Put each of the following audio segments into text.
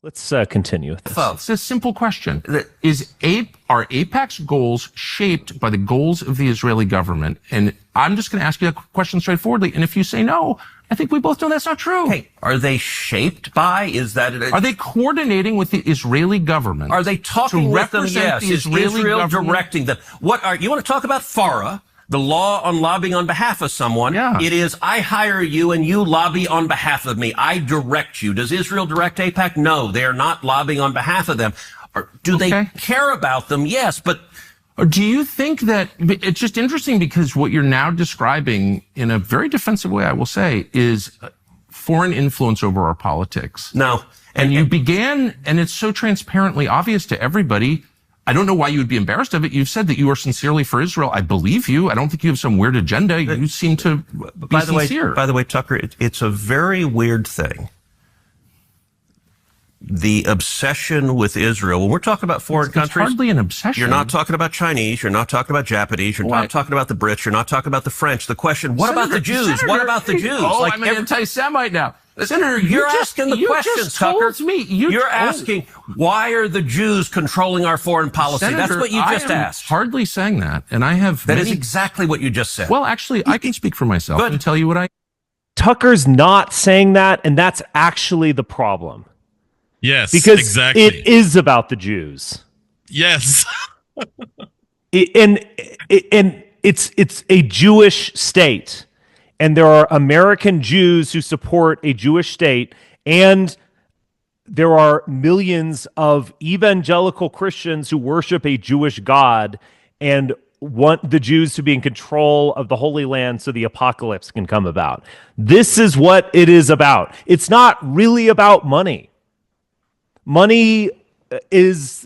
Let's continue with this. It's a simple question. Are AIPAC's goals shaped by the goals of the Israeli government? And I'm just going to ask you a question straightforwardly. And if you say no, I think we both know that's not true. Hey, are they shaped by? Are they coordinating with the Israeli government? Are they talking with them? Yes. The Israeli Israel government? directing them? You want to talk about FARA? The law on lobbying on behalf of someone. Yeah. It is, I hire you and you lobby on behalf of me. I direct you. Does Israel direct AIPAC? No, they are not lobbying on behalf of them. Do they care about them? Yes, but Or do you think that it's just interesting because what you're now describing in a very defensive way, I will say, is foreign influence over our politics. No. And you began, and it's so transparently obvious to everybody. I don't know why you would be embarrassed of it. You've said that you are sincerely for Israel. I believe you. I don't think you have some weird agenda. You seem to be sincere. By the way, Tucker, it's a very weird thing. The obsession with Israel, when we're talking about foreign countries, it's hardly an obsession. You're not talking about Chinese, you're not talking about Japanese, you're not talking about the Brits, you're not talking about the French. The question, what about the Jews? What about the Jews? Oh, I'm an anti-Semite now. Senator, you're asking the questions, Tucker. You're asking, why are the Jews controlling our foreign policy? Senator, that's what you just asked. Hardly saying that, and I have. That is exactly what you just said. Well, actually, I can speak for myself and tell you what I. Tucker's not saying that, and that's actually the problem. Yes, because exactly. It is about the Jews. Yes, and it's a Jewish state. And there are American Jews who support a Jewish state, and there are millions of evangelical Christians who worship a Jewish God and want the Jews to be in control of the Holy Land so the apocalypse can come about. This is what it is about. It's not really about money. Money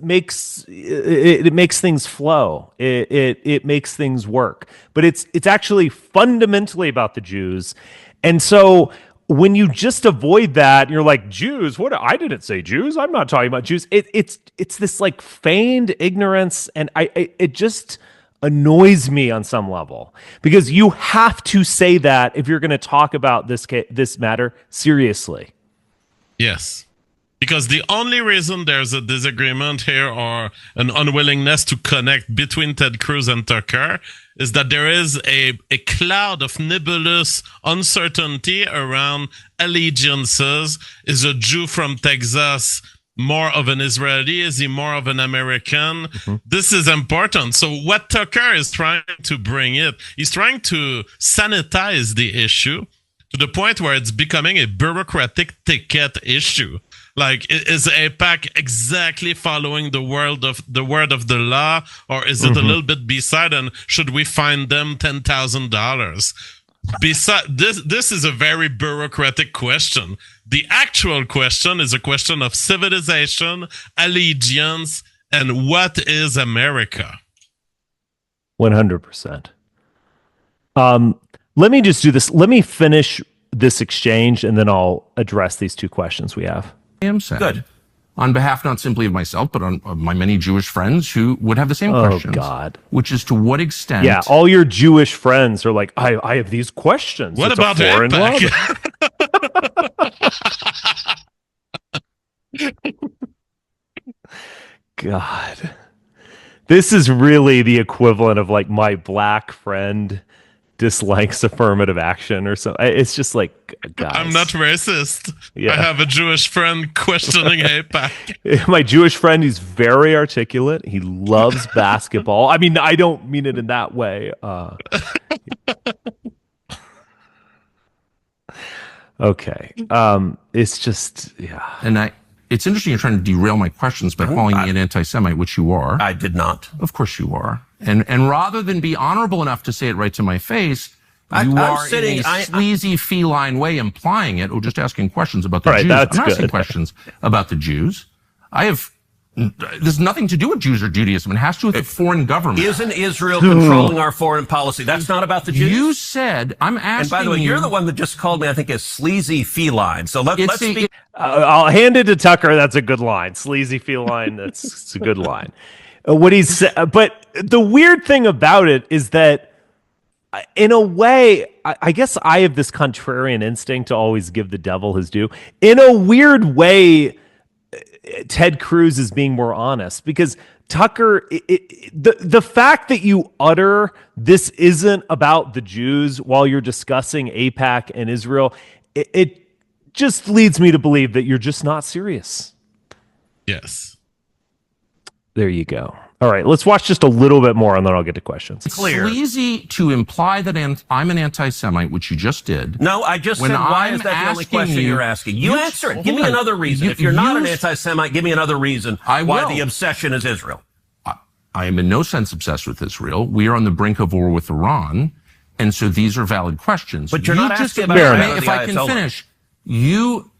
makes things flow. It makes things work. But it's actually fundamentally about the Jews. And so when you just avoid that, you're like, Jews, what? I didn't say Jews. I'm not talking about Jews. It's this like feigned ignorance, and it just annoys me on some level, because you have to say that if you're going to talk about this matter seriously. Yes. Because the only reason there's a disagreement here or an unwillingness to connect between Ted Cruz and Tucker is that there is a cloud of nebulous uncertainty around allegiances. Is a Jew from Texas more of an Israeli? Is he more of an American? Mm-hmm. This is important. So what Tucker is trying to bring he's trying to sanitize the issue to the point where it's becoming a bureaucratic ticket issue. Like, is AIPAC exactly following the word of the law, or is it a little bit beside? And should we fine them $10,000? Beside this is a very bureaucratic question. The actual question is a question of civilization, allegiance, and what is America. 100%. Let me just do this. Let me finish this exchange, and then I'll address these two questions we have. I am saying, good, on behalf not simply of myself, but of my many Jewish friends who would have the same questions. Oh, God. Which is, to what extent... Yeah, all your Jewish friends are like, I have these questions. What it's about a foreign AIPAC? God. This is really the equivalent of like my black friend dislikes affirmative action or something. It's just like, guys. I'm not racist. Yeah. I have a Jewish friend questioning AIPAC. My Jewish friend, he's very articulate. He loves basketball. I mean, I don't mean it in that way. Okay. It's just, yeah. And it's interesting you're trying to derail my questions by calling me an anti-Semite, which you are. I did not. Of course you are. And rather than be honorable enough to say it right to my face, you are in a sleazy feline way implying it, or just asking questions about the Jews. I'm not asking questions about the Jews. There's nothing to do with Jews or Judaism. It has to do with the foreign government. Isn't Israel controlling our foreign policy? That's not about the Jews. You said, I'm asking you. And by the way, you're the one that just called me, I think, a sleazy feline. So let's speak. I'll hand it to Tucker. That's a good line. Sleazy feline. It's a good line. What he's said, but the weird thing about it is that, in a way, I guess I have this contrarian instinct to always give the devil his due. In a weird way, Ted Cruz is being more honest, because Tucker, the fact that you utter this isn't about the Jews while you're discussing AIPAC and Israel, it just leads me to believe that you're just not serious. Yes. There you go. All right, let's watch just a little bit more, and then I'll get to questions. It's sleazy to imply that I'm an anti-Semite, which you just did. No, I just said, why is that the only question you're asking? You answer it. Give me another reason. If you're not an anti-Semite, give me another reason why the obsession is Israel. I am in no sense obsessed with Israel. We are on the brink of war with Iran, and so these are valid questions. But you're not asking about if I can finish. You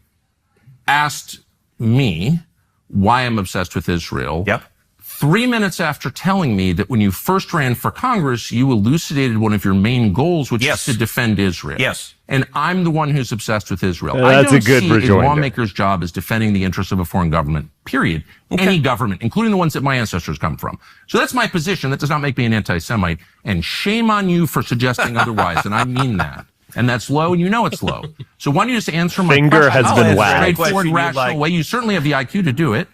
asked me why I'm obsessed with Israel. Yep. 3 minutes after telling me that when you first ran for Congress, you elucidated one of your main goals, which is to defend Israel. Yes. And I'm the one who's obsessed with Israel. That's a good rejoinder. I don't see a lawmaker's job as defending the interests of a foreign government, period. Okay. Any government, including the ones that my ancestors come from. So that's my position. That does not make me an anti-Semite. And shame on you for suggesting otherwise. And I mean that. And that's low, and you know it's low. So why don't you just answer my finger question? has been wagged. Straightforward, rational way. You certainly have the IQ to do it.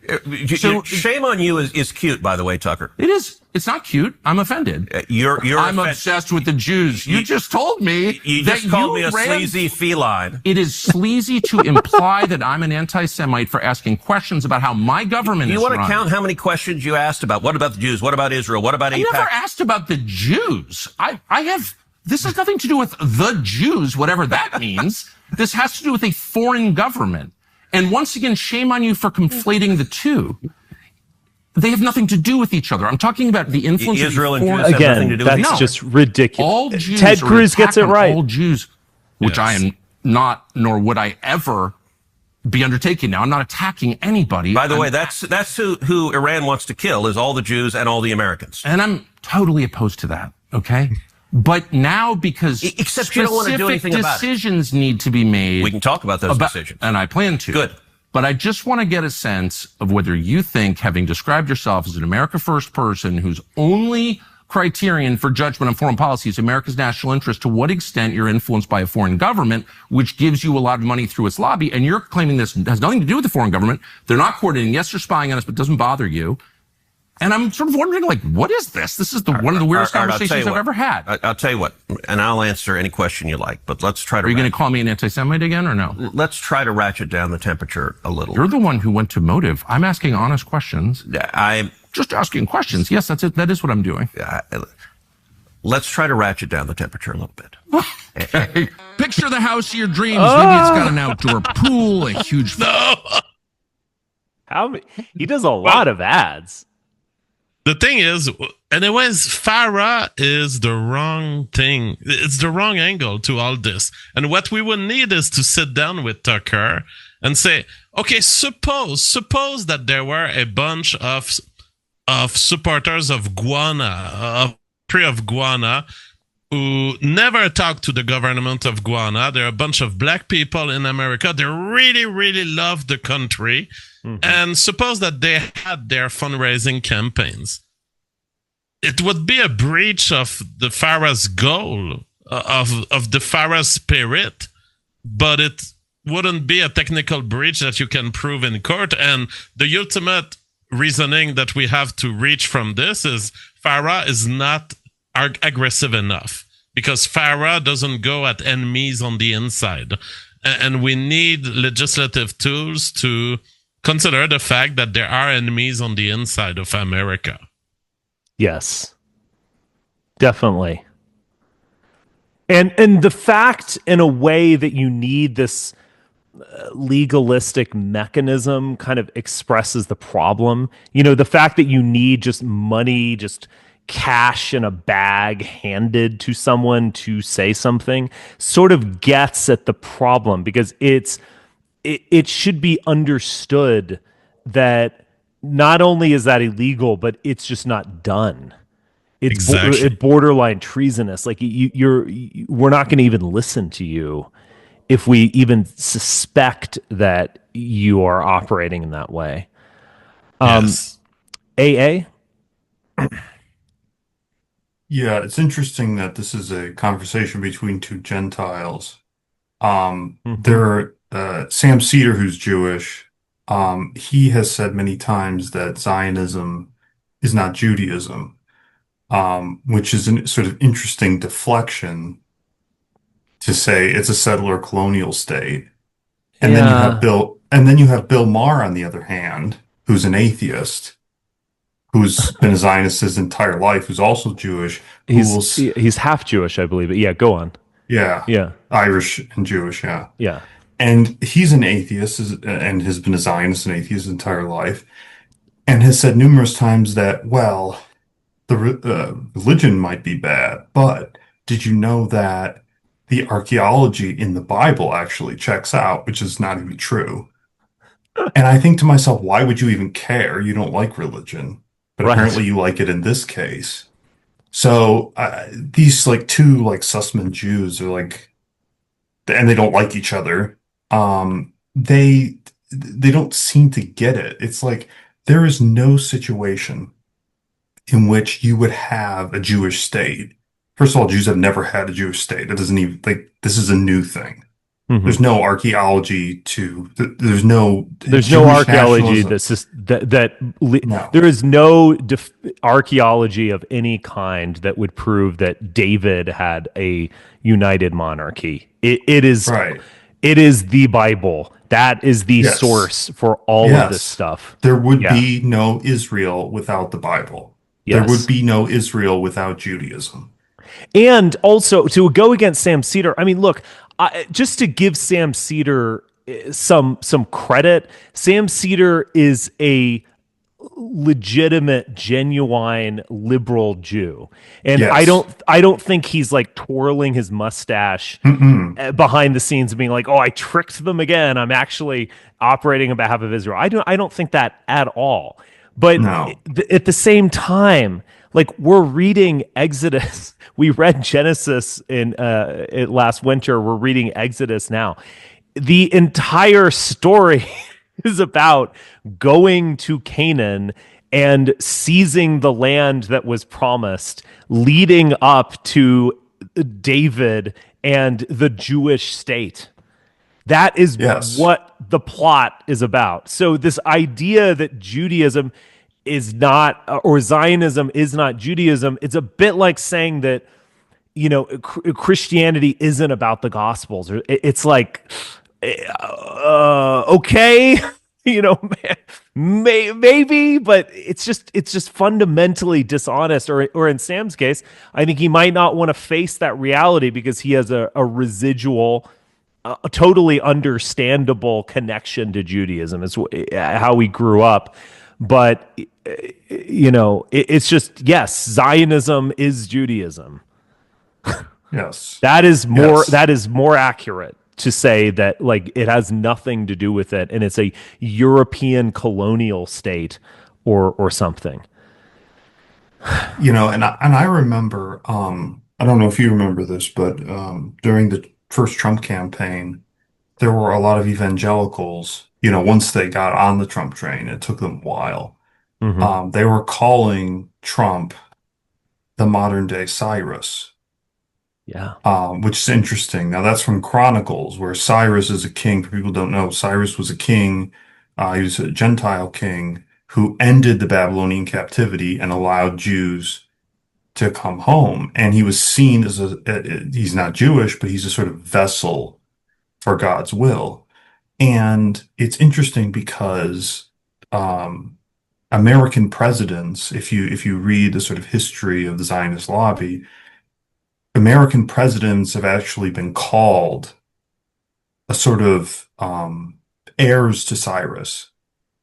So shame on you is cute, by the way, Tucker. It is. It's not cute. I'm offended. I'm obsessed with the Jews. You just told me you just called me a sleazy feline. It is sleazy to imply that I'm an anti-Semite for asking questions about how my government is run. You want to count how many questions you asked about? What about the Jews? What about Israel? What about AIPAC? I never asked about the Jews. This has nothing to do with the Jews, whatever that means. This has to do with a foreign government. And once again, shame on you for conflating the two. They have nothing to do with each other. I'm talking about the influence Israel of and Jews have nothing to do with each other. That's just ridiculous. All Jews Ted Cruz gets it right. All Jews, which I am not, nor would I ever be undertaking now. I'm not attacking anybody. By the way, that's who Iran wants to kill, is all the Jews and all the Americans. And I'm totally opposed to that. Okay. But now, because except you don't want to do anything about it. Decisions need to be made. We can talk about those decisions. And I plan to. Good. But I just want to get a sense of whether you think, having described yourself as an America First person whose only criterion for judgment on foreign policy is America's national interest, to what extent you're influenced by a foreign government, which gives you a lot of money through its lobby, and you're claiming this has nothing to do with the foreign government. They're not coordinating. Yes, they're spying on us, but it doesn't bother you. And I'm sort of wondering, like, what is this? This is one of the weirdest conversations I've ever had. I'll tell you what, and I'll answer any question you like, but let's try to... Are you going to call me an anti-Semite again, or no? Let's try to ratchet down the temperature a little. You're the one who went to motive. I'm asking honest questions. I'm just asking questions. Yes, that's it. That is what I'm doing. Let's try to ratchet down the temperature a little bit. Okay. Picture the house of your dreams. Maybe it's got an outdoor pool, a huge... No! He does a lot of ads. The thing is, anyways, Farah is the wrong thing. It's the wrong angle to all this. And what we would need is to sit down with Tucker and say, okay, suppose that there were a bunch of supporters of Guyana, who never talked to the government of Guyana. There are a bunch of black people in America. They really, really love the country. Mm-hmm. And suppose that they had their fundraising campaigns. It would be a breach of the Farah's goal, of the Farah spirit, but it wouldn't be a technical breach that you can prove in court. And the ultimate reasoning that we have to reach from this is Farah is not aggressive enough, because Farah doesn't go at enemies on the inside. And we need legislative tools to consider the fact that there are enemies on the inside of America. Yes, definitely. And the fact, in a way, that you need this legalistic mechanism kind of expresses the problem. You know, the fact that you need just money, just cash in a bag handed to someone to say something sort of gets at the problem, because it should be understood that not only is that illegal, but it's just not done. It's exactly. Borderline treasonous. Like we're not going to even listen to you if we even suspect that you are operating in that way. Yes. Yeah, it's interesting that this is a conversation between two Gentiles. There are Sam Cedar, who's Jewish, he has said many times that Zionism is not Judaism, which is a sort of interesting deflection to say it's a settler colonial state. And then you have Yeah. Bill Maher on the other hand, who's an atheist, who's been a Zionist his entire life, who's also Jewish, who will, He's half Jewish, I believe. But yeah, go on. yeah, Yeah. Irish and Jewish, yeah. Yeah. And he's an atheist and has been a Zionist and atheist his entire life, and has said numerous times that, well, the religion might be bad, but did you know that the archaeology in the Bible actually checks out, which is not even true. And I think to myself, why would you even care? You don't like religion, but Right. apparently you like it in this case. So these like two like Sussman Jews are like, and they don't like each other. They don't seem to get it. It's like there is no situation in which you would have a Jewish state. First of all, Jews have never had a Jewish state. It doesn't even like this is a new thing. Hmm. There's no archaeology to there's no There's no Jewish archaeology nationalism. that No. there is no archaeology of any kind that would prove that David had a united monarchy. Right. It is the Bible. That is the Yes. source for all of this Yes. stuff. There would Yeah. be no Israel without the Bible. There would Yes. be no Israel without Judaism. And also to go against Sam Cedar. I mean, look, just to give Sam Cedar some credit, Sam Cedar is a legitimate, genuine liberal Jew, and Yes. I don't think he's like twirling his mustache Mm-mm. behind the scenes, being like, "Oh, I tricked them again. I'm actually operating on behalf of Israel." I don't think that at all. But No. at the same time, like we're reading Exodus, we read Genesis in last winter. We're reading Exodus now. The entire story is about going to Canaan and seizing the land that was promised, leading up to David and the Jewish state. That is Yes. what the plot is about. So, this idea that Judaism is not, or Zionism is not Judaism, it's a bit like saying that, Christianity isn't about the Gospels. Or it's like, okay, you know, maybe, but it's just fundamentally dishonest. Or in Sam's case, I think he might not want to face that reality because he has a residual, a totally understandable connection to Judaism. Is how he grew up, but it's just yes, Zionism is Judaism. Yes. That Yes. is more accurate to say that like it has nothing to do with it and it's a European colonial state or something. And I remember, I don't know if you remember this, but during the first Trump campaign, there were a lot of evangelicals, once they got on the Trump train, it took them a while. Hmm. They were calling Trump the modern day Cyrus, Yeah. which is interesting. Now that's from Chronicles, where Cyrus is a king. For people who don't know, Cyrus was a king. He was a Gentile king who ended the Babylonian captivity and allowed Jews to come home. And he was seen as he's not Jewish, but he's a sort of vessel for God's will. And it's interesting because American presidents, if you read the sort of history of the Zionist lobby, American presidents have actually been called a sort of heirs to Cyrus.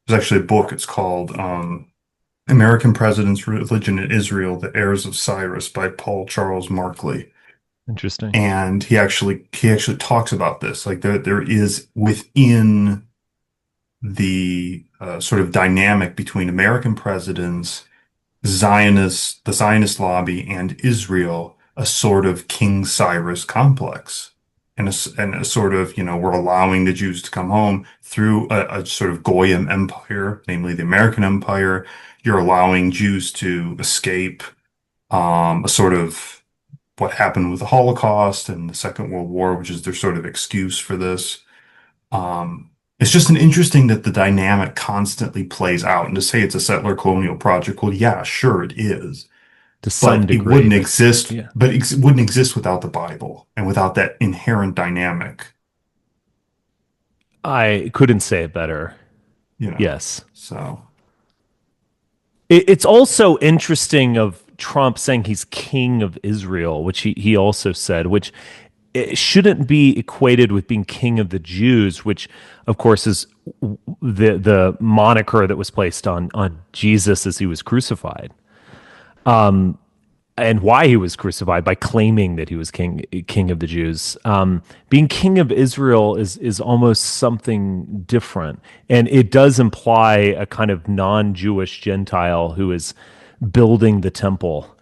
There's actually a book. It's called American Presidents, Religion in Israel: The Heirs of Cyrus by Paul Charles Markley. Interesting. And he actually talks about this. Like there is within the sort of dynamic between American presidents, Zionists, the Zionist lobby, and Israel, a sort of King Cyrus complex. And a sort of, we're allowing the Jews to come home through a sort of Goyim empire, namely the American empire. You're allowing Jews to escape a sort of what happened with the Holocaust and the Second World War, which is their sort of excuse for this. Um, It's just an interesting that the dynamic constantly plays out. And to say it's a settler colonial project, well, yeah, sure it is. To some But it degree, wouldn't but exist, yeah, but it wouldn't exist without the Bible and without that inherent dynamic, I couldn't say it better. you know. Yes. So, It's also interesting of Trump saying he's king of Israel, which he also said, which it shouldn't be equated with being king of the Jews, which of course is the moniker that was placed on Jesus as he was crucified. And why he was crucified by claiming that he was king of the Jews. Being king of Israel is almost something different, and it does imply a kind of non-Jewish Gentile who is building the temple,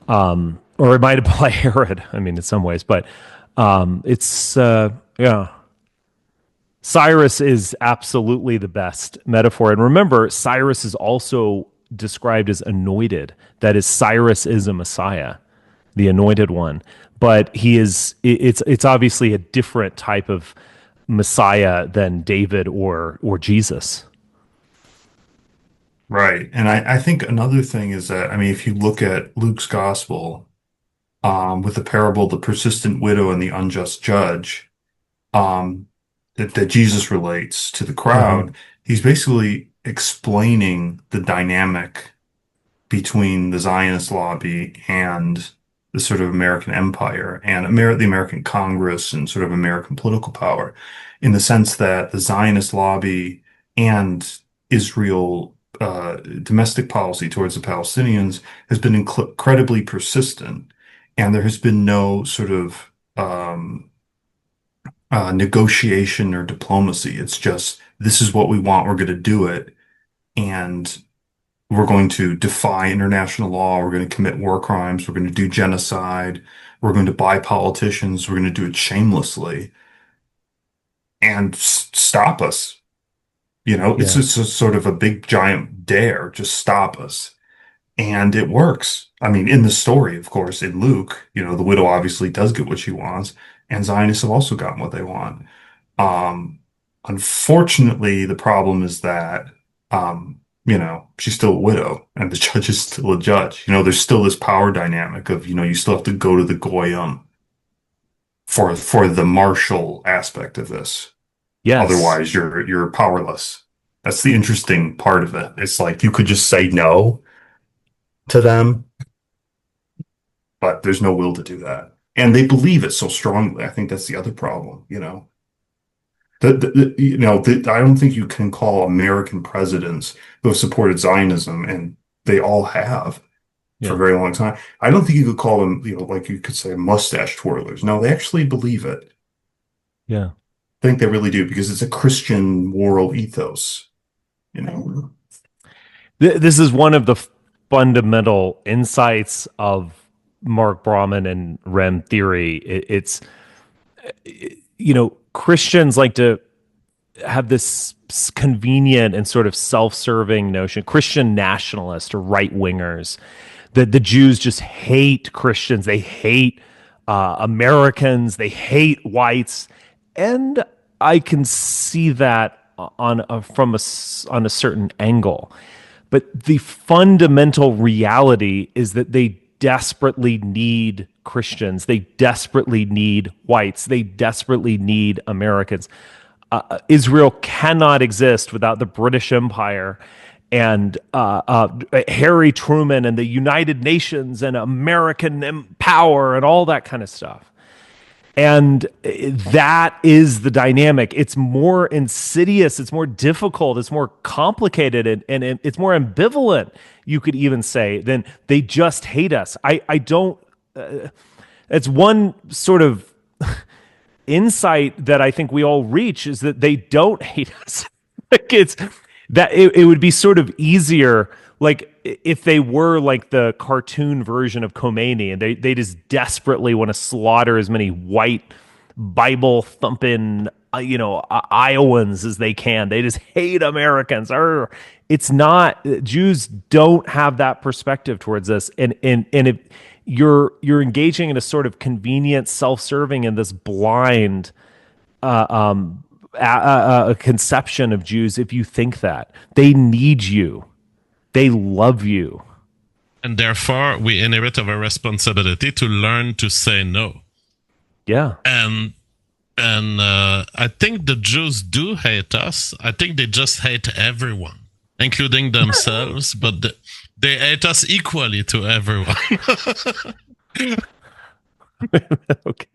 or it might imply Herod. I mean, in some ways, but it's yeah. Cyrus is absolutely the best metaphor, and remember, Cyrus is also described as anointed. That is, Cyrus is a Messiah, the anointed one. But he is it's obviously a different type of Messiah than David or Jesus. right. And I think another thing is that, I mean, if you look at Luke's gospel, with the parable, the persistent widow and the unjust judge, um, that Jesus relates to the Mhm. crowd, he's basically explaining the dynamic between the Zionist lobby and the sort of American empire and the American Congress and sort of American political power, in the sense that the Zionist lobby and Israel domestic policy towards the Palestinians has been incredibly persistent, and there has been no sort of negotiation or diplomacy. It's just, this is what we want, we're going to do it, and we're going to defy international law. We're going to commit war crimes. We're going to do genocide. We're going to buy politicians. We're going to do it shamelessly and stop us. You know, it's Yeah. just a sort of a big giant dare, just stop us. And it works. I mean, in the story, of course, in Luke, you know, the widow obviously does get what she wants, and Zionists have also gotten what they want. Um, Unfortunately, the problem is that, you know, she's still a widow and the judge is still a judge. You know, there's still this power dynamic of, you know, you still have to go to the goyim for the martial aspect of this. Yes. Otherwise, you're powerless. That's the interesting part of it. It's like you could just say no to them, but there's no will to do that. And they believe it so strongly. I think that's the other problem, you know. I don't think you can call American presidents who have supported Zionism, and they all have for a Yeah. very long time. I don't think you could call them, you know, like you could say mustache twirlers. No, they actually believe it. Yeah. I think they really do because it's a Christian moral ethos, you know. This is one of the fundamental insights of Mark Brauman and REM theory. It's Christians like to have this convenient and sort of self-serving notion, Christian nationalists or right wingers, that the Jews just hate Christians, they hate Americans, they hate whites, and I can see that on a certain angle. But the fundamental reality is that they desperately need Christians. They desperately need whites. They desperately need Americans. Israel cannot exist without the British Empire and Harry Truman and the United Nations and American power and all that kind of stuff. And that is the dynamic. It's more insidious, it's more difficult, it's more complicated, and it's more ambivalent, you could even say, than they just hate us. I don't, it's one sort of insight that I think we all reach is that they don't hate us. Like it's that it would be sort of easier, like if they were like the cartoon version of Khomeini and they just desperately want to slaughter as many white Bible thumping Iowans as they can. They just hate Americans. It's not, Jews don't have that perspective towards us, and if you're engaging in a sort of convenient self-serving and this blind a conception of Jews if you think that. They need you. They love you. And therefore, we inherit of a responsibility to learn to say no. Yeah. And I think the Jews do hate us. I think they just hate everyone, including themselves, but they hate us equally to everyone. Okay.